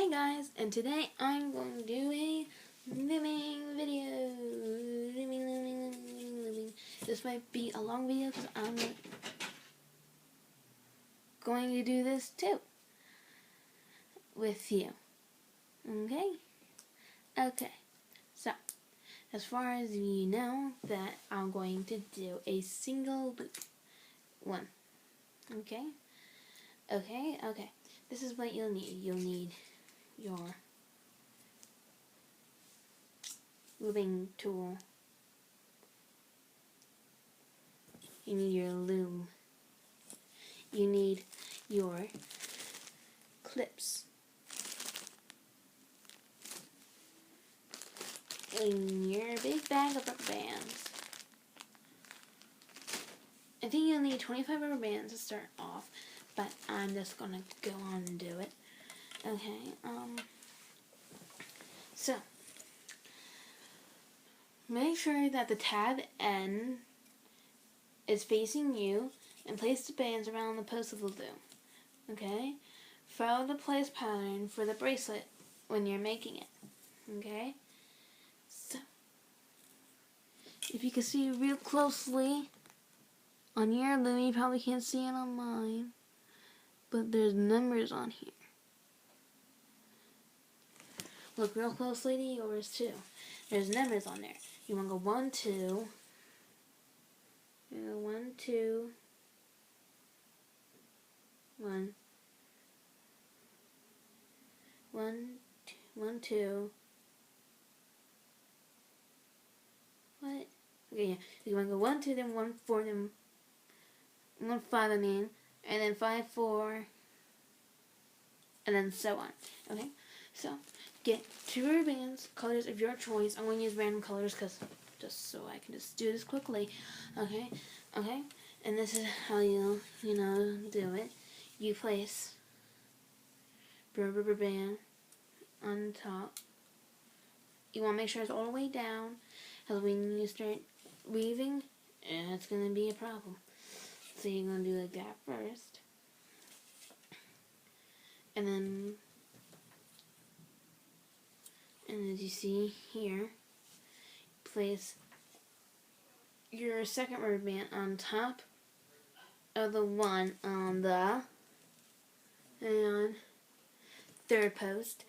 Hey guys, and today I'm going to do a looming video. Looming. This might be a long video because I'm going to do this too with you. Okay. So, as far as you know, that I'm going to do a single loop. One. Okay. This is what you'll need. You'll need your looming tool. You need your loom. You need your clips. And your big bag of rubber bands. I think you'll need 25 rubber bands to start off, but I'm just gonna go on and do it. Okay, so make sure that the tab end is facing you and place the bands around the post of the loom. Okay? Follow the place pattern for the bracelet when you're making it. Okay? So, if you can see real closely on your loom, you probably can't see it on mine, but there's numbers on here. Look real closely to yours too. There's numbers on there. You want to go 1, 2. 1, 2. 1. 1, 2. What? Okay, yeah. You want to go 1, 2, then 1, 4, then 1, 5, I mean, and then 5, 4, and then so on. Okay? So, get 2 rubber bands, colors of your choice. I'm going to use random colors because just so I can just do this quickly. Okay? And this is how you do it. You place your rubber band on top. You want to make sure it's all the way down, because when you start weaving, it's going to be a problem. So you're going to do like that first. And as you see here, place your second rubber band on top of the one on the third post,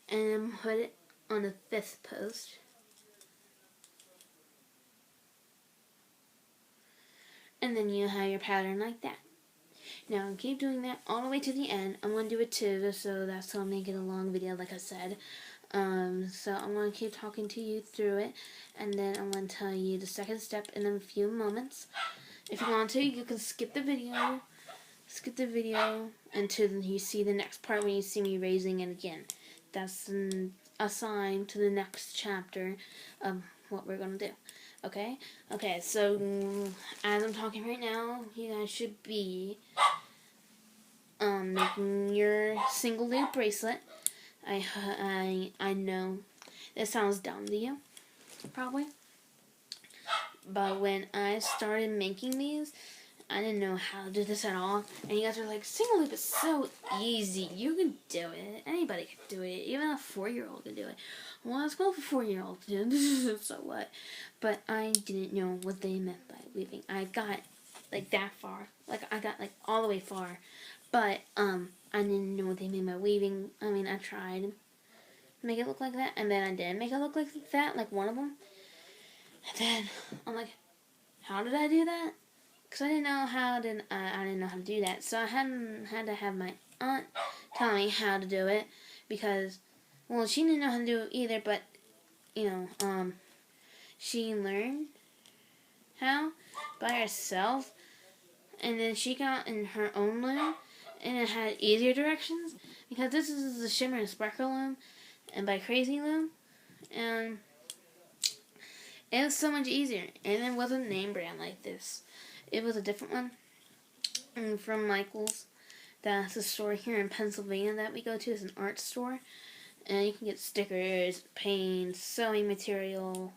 and then put it on the 5th post. And then you have your pattern like that. Now keep doing that all the way to the end. I'm going to do it too, so that's why I'm making a long video, like I said. So I'm going to keep talking to you through it, and then I'm going to tell you the second step in a few moments. If you want to, you can skip the video until you see the next part when you see me raising it again. That's a sign to the next chapter of what we're going to do. Okay, so as I'm talking right now, you guys should be making your single loop bracelet. I know this sounds dumb to you, probably, but when I started making these, I didn't know how to do this at all, and you guys are like, single loop is so easy, you can do it, anybody can do it, even a 4-year-old can do it. Well, it's cool for 4-year-olds to do, so what? But I didn't know what they meant by weaving. I got like that far, I got like all the way far, but I didn't know what they meant by weaving. I mean, I tried to make it look like that, and then I did make it look like that, like one of them. And then I'm like, how did I do that? Because I didn't know how to do that. So I had to have my aunt tell me how to do it, because, well, she didn't know how to do it either, but, she learned how by herself, and then she got in her own loom, and it had easier directions, because this is the Shimmer and Sparkle loom, and by Crazy Loom, and it was so much easier, and it wasn't name brand like this. It was a different one from Michael's. That's a store here in Pennsylvania that we go to. It's an art store, and you can get stickers, paints, sewing material,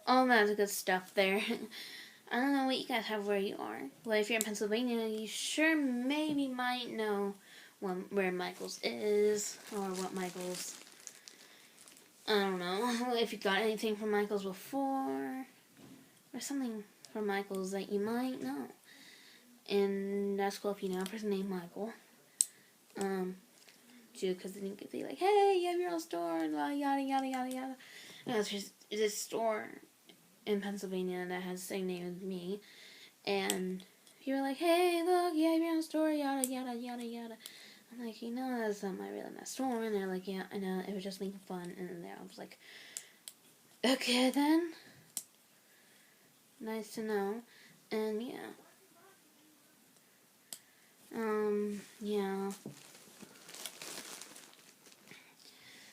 all that good stuff there. I don't know what you guys have where you are. Well, if you're in Pennsylvania, you sure maybe might know where Michael's is, or what Michael's, I don't know, if you got anything from Michael's before, or something from Michael's that you might know. And that's cool if you know a person named Michael. Too, because then you could be like, hey, you have your own store, and yada, yada, yada, yada. And it's just this store in Pennsylvania that has the same name as me. And you were like, hey, look, you have your own store, yada, yada, yada, yada. I'm like, that's not my really nice store. And they're like, yeah, I know, it was just making fun. And then I was like, okay, then. Nice to know. And yeah. Yeah.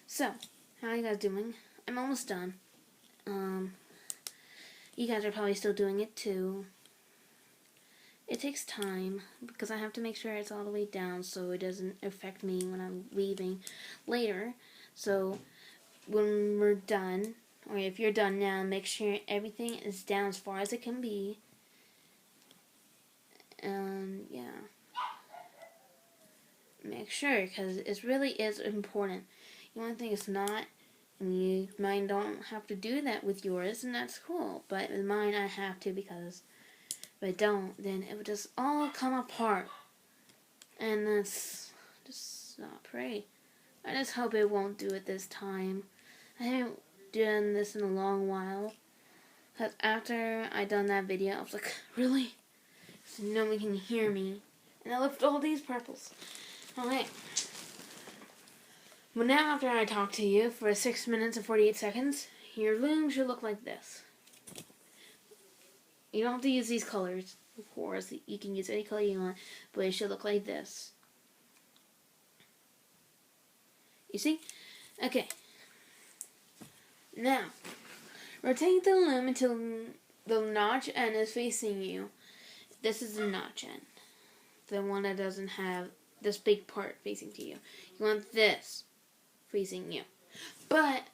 So, how are you guys doing? I'm almost done. You guys are probably still doing it too. It takes time because I have to make sure it's all the way down so it doesn't affect me when I'm leaving later. So, when we're done, or if you're done now, make sure everything is down as far as it can be. Yeah. Make sure, because it really is important. You want to think it's not, and you mine don't have to do that with yours, and that's cool. But with mine, I have to, because if I don't, then it would just all come apart. And that's just not pretty. I just hope it won't do it this time. I haven't done this in a long while. Because after I done that video, I was like, really? So no one can hear me. And I left all these purples. Okay. Well, now after I talk to you for 6 minutes and 48 seconds, your loom should look like this. You don't have to use these colors, of course. You can use any color you want, but it should look like this. You see? Okay. Now, rotate the loom until the notch end is facing you. This is the notch end. The one that doesn't have this big part facing to you. You want this facing you. But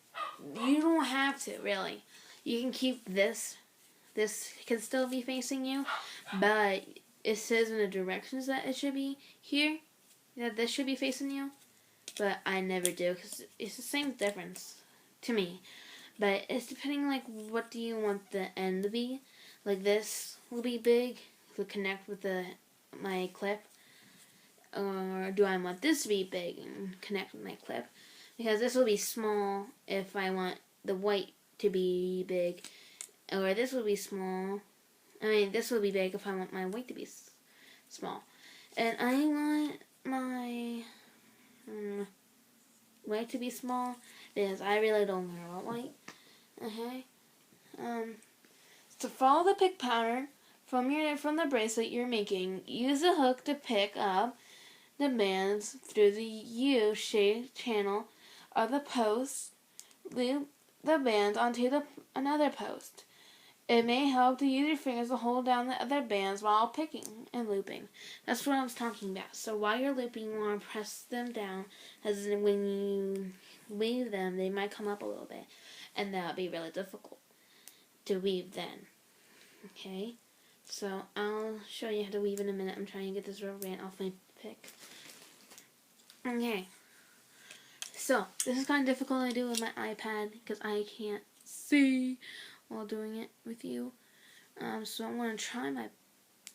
you don't have to, really. You can keep this. This can still be facing you. But it says in the directions that it should be here. That this should be facing you. But I never do, because it's the same difference to me. But it's depending, like, what do you want the end to be? Like, this will be big to connect with my clip. Or do I want this to be big and connect with my clip? Because this will be small if I want the white to be big. Or this will be small. I mean, this will be big if I want my white to be small. And I want my white to be small because I really don't care about white. Okay. To follow the pick pattern from the bracelet you're making, use a hook to pick up the bands through the U-shaped channel of the post. Loop the bands onto another post. It may help to use your fingers to hold down the other bands while picking and looping. That's what I was talking about. So while you're looping, you want to press them down, as when you weave them, they might come up a little bit, and that would be really difficult to weave then. Okay? So I'll show you how to weave in a minute. I'm trying to get this rubber band off my pick. Okay. So, this is kind of difficult to do with my iPad because I can't see while doing it with you. So I'm going to try my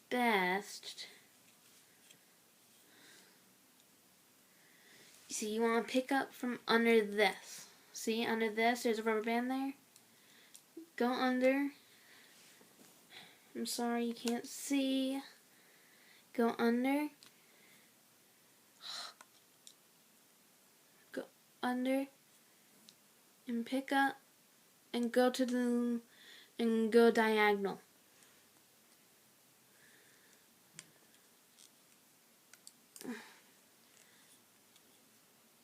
best. You see, you want to pick up from under this. See, under this, there's a rubber band there. Go under. I'm sorry, you can't see. Go under. Go under. And pick up. And go to the, and go diagonal.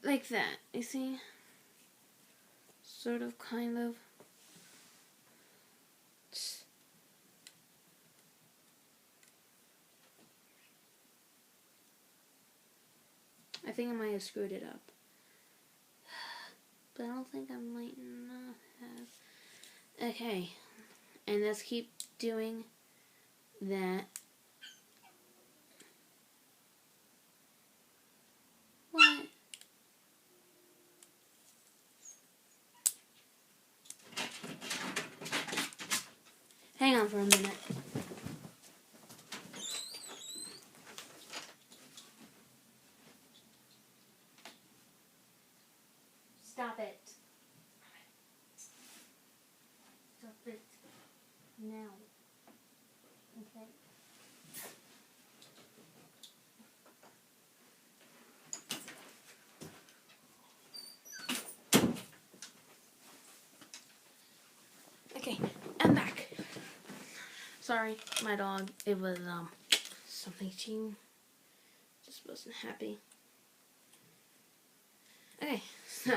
Like that, you see? Sort of, kind of. I think I might have screwed it up. But I don't think I might not have. Okay. And let's keep doing that. down for a minute. Stop it. Stop it. Now. Okay. Okay, I'm back. Sorry, my dog, it was, something she just wasn't happy. Okay, so,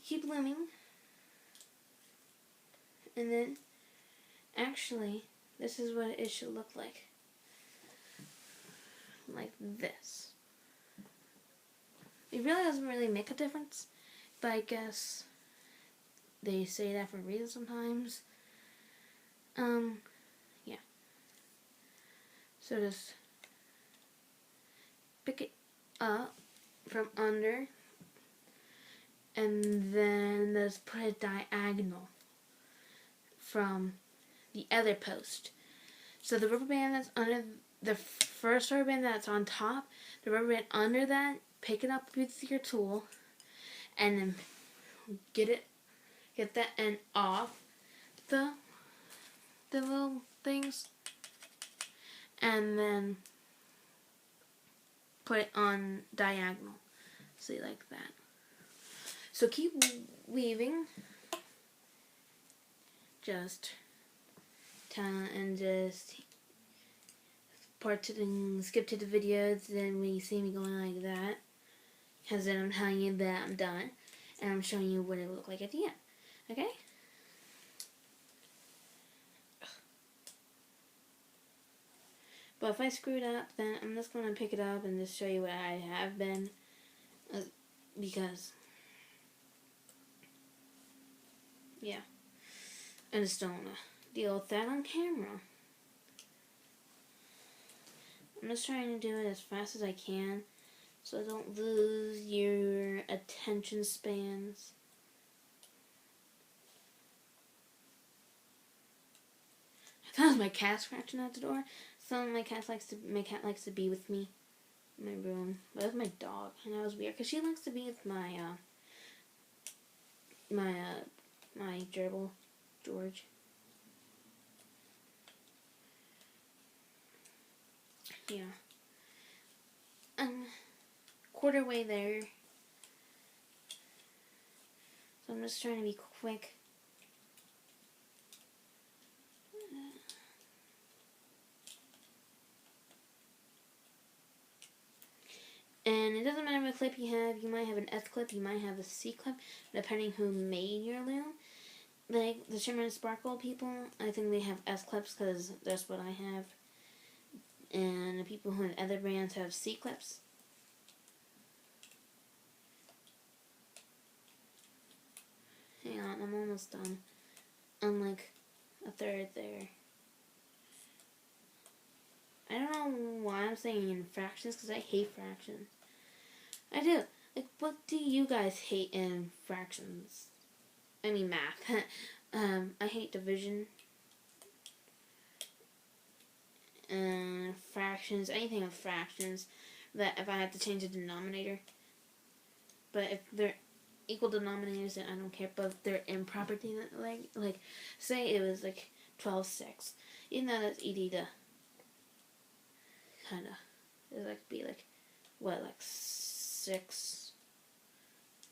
keep looming. And then, actually, this is what it should look like. Like this. It really doesn't really make a difference, but I guess they say that for a reason sometimes. Yeah. So just pick it up from under, and then just put it diagonal from the other post. So the rubber band that's under the first rubber band that's on top, the rubber band under that, pick it up with your tool, and then get that end off the little things, and then put it on diagonal. See, like that. So keep weaving. Just skip to the videos, then when you see me going like that, because then I'm telling you that I'm done, and I'm showing you what it will look like at the end. Okay? But if I screwed up, then I'm just going to pick it up and just show you what I have been, because, yeah, I just don't want to deal with that on camera. I'm just trying to do it as fast as I can, so I don't lose your attention spans. That was my cat scratching at the door. My cat likes to be with me in my room. But that's my dog, and that was weird because she likes to be with my gerbil, George. Yeah. Quarter way there. So I'm just trying to be quick. And it doesn't matter what clip you have. You might have an S clip, you might have a C clip, depending who made your loom. Like the Shimmer and Sparkle people, I think they have S clips because that's what I have. And the people who have other brands have C clips. Hang on, I'm almost done. I'm like a third there. I don't know why I'm saying in fractions, because I hate fractions. I do. Like, what do you guys hate in fractions? I mean math. I hate division. Fractions, anything with fractions, that if I have to change the denominator. But if they're equal denominators, then I don't care. But if they're improper, like say it was like 12/6. Even though that's easy to kind of, it like be like, what, like 6,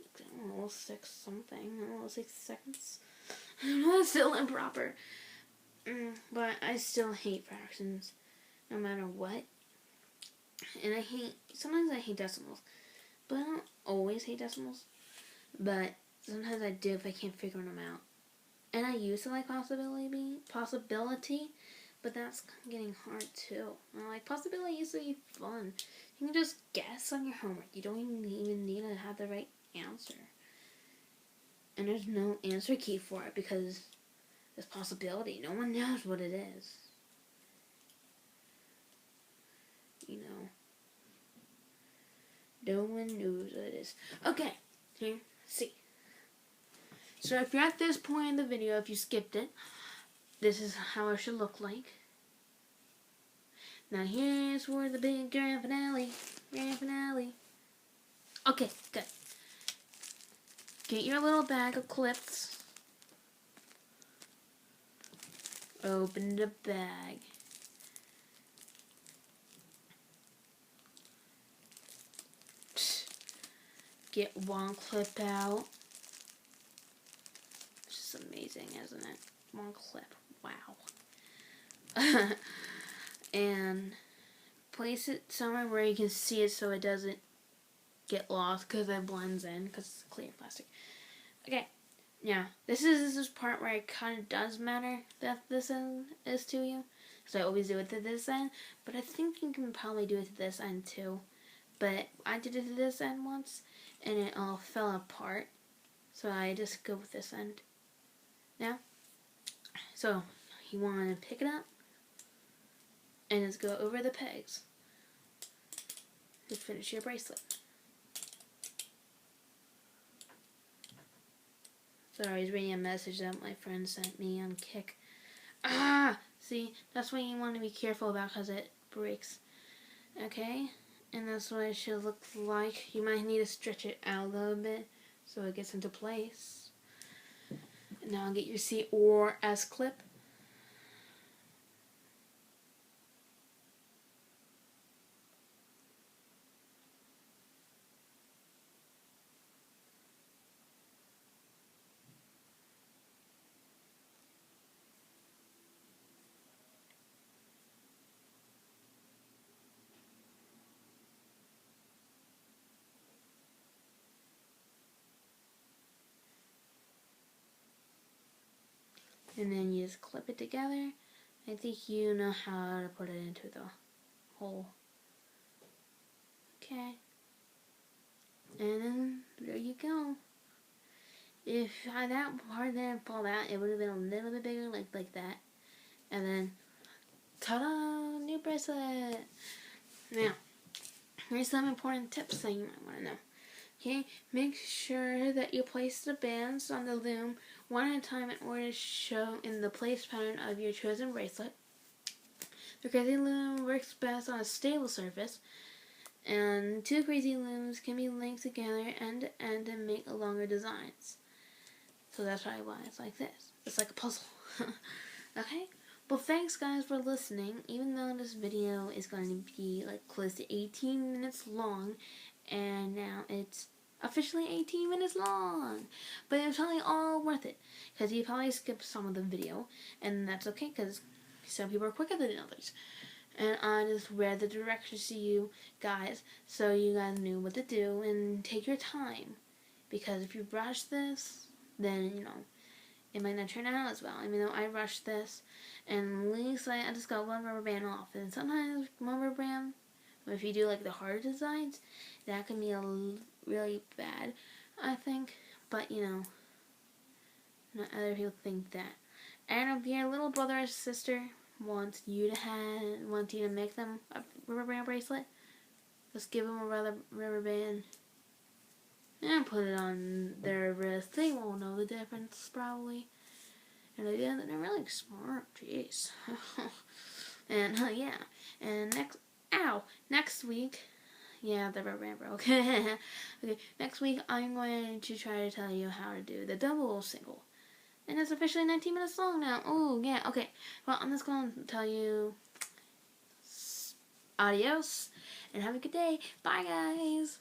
I don't know, 6 something, I don't know, 6 seconds. I don't know, it's still improper. But I still hate fractions, no matter what. And sometimes I hate decimals. But I don't always hate decimals. But sometimes I do if I can't figure them out. And I used to like possibility, but that's getting hard too. And like possibility used to be fun. You can just guess on your homework. You don't even need to have the right answer. And there's no answer key for it because it's possibility. No one knows what it is. You know. No one knows what it is. Okay, here, see. So if you're at this point in the video, if you skipped it, this is how it should look like. Now here's where the big grand finale. Grand finale. Okay, good. Get your little bag of clips. Open the bag. Get one clip out. It's just amazing, isn't it? One clip. Wow. And place it somewhere where you can see it so it doesn't get lost because it blends in because it's clear plastic. Okay. Now, this is this part where it kind of does matter that this end is to you. So I always do it to this end. But I think you can probably do it to this end too. But I did it to this end once, and it all fell apart. So I just go with this end. Now, so you want to pick it up, and just go over the pegs to finish your bracelet. Sorry, I was reading a message that my friend sent me on Kik. See, that's what you want to be careful about because it breaks. Okay? And that's what it should look like. You might need to stretch it out a little bit so it gets into place. And now get your C or S clip. And then you just clip it together. I think you know how to put it into the hole. Okay. And then there you go. If that part didn't fall out, it would have been a little bit bigger, like that. And then, ta-da! New bracelet! Now, here's some important tips that you might want to know. Okay, make sure that you place the bands on the loom one at a time in order to show in the place pattern of your chosen bracelet. The crazy loom works best on a stable surface, and two crazy looms can be linked together end to end and make longer designs. So that's probably why it's like this. It's like a puzzle. Okay? Well, thanks guys for listening. Even though this video is going to be like close to 18 minutes long, and now it's officially 18 minutes long. But it's probably all worth it, because you probably skipped some of the video, and that's okay, because some people are quicker than others. And I just read the directions to you guys, so you guys knew what to do, and take your time. Because if you rush this, then, you know, it might not turn out as well. I mean, I rushed this, and at least I just got one rubber band off. And sometimes one rubber band, if you do like the harder designs, that can be really bad, I think. But, you know, not other people think that. And if your little brother or sister wants you to make them a rubber band bracelet, just give them a rubber band and put it on their wrist. They won't know the difference, probably. And they're really smart. Jeez. And yeah. And next week, yeah, the rubber band broke. Okay, next week I'm going to try to tell you how to do the double single. And it's officially 19 minutes long now. Oh, yeah, okay. Well, I'm just going to tell you adios and have a good day. Bye, guys.